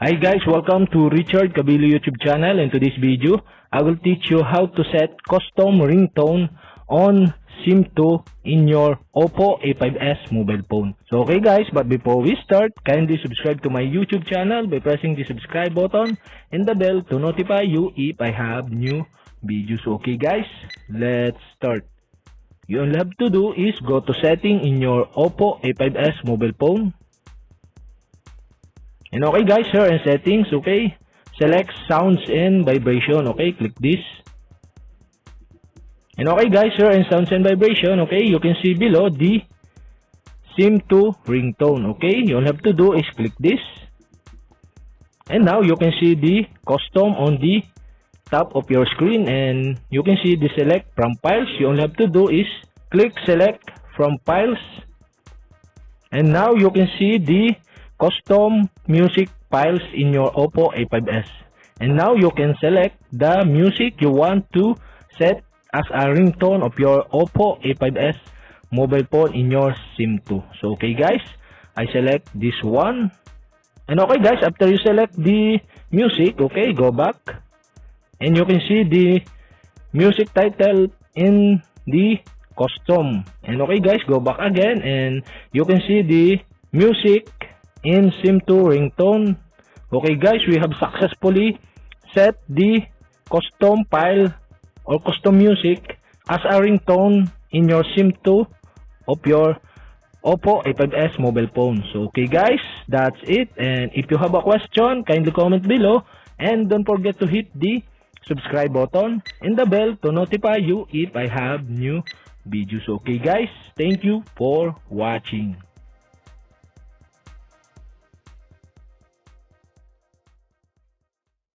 Hi guys, welcome to Richard Cabile YouTube channel. In today's video, I will teach you how to set custom ringtone on SIM2 in your OPPO A5s mobile phone. So okay guys, but before we start, kindly subscribe to my YouTube channel by pressing the subscribe button and the bell to notify you if I have new videos. Okay guys, let's start. You all have to do is go to setting in your OPPO A5s mobile phone. And okay guys, here in settings, okay, select sounds and vibration, okay, click this. And okay guys, here in sounds and vibration, okay, you can see below the SIM2 ringtone, okay. You all have to do is click this. And now you can see the custom on the top of your screen, and you can see the select from files. You all have to do is click select from files. And now you can see the custom music files in your OPPO A5s. And now you can select the music you want to set as a ringtone of your OPPO A5s mobile phone in your SIM2. So okay guys, I select this one. And okay guys, after you select the music, okay, go back. And you can see the music title in the custom. And okay guys, go back again and you can see the music in SIM2 ringtone. Okay guys, we have successfully set the custom file or custom music as a ringtone in your SIM2 of your OPPO A5s mobile phone. So okay guys, that's it. And if you have a question, kindly comment below. And don't forget to hit the subscribe button and the bell to notify you if I have new videos. Okay guys, thank you for watching.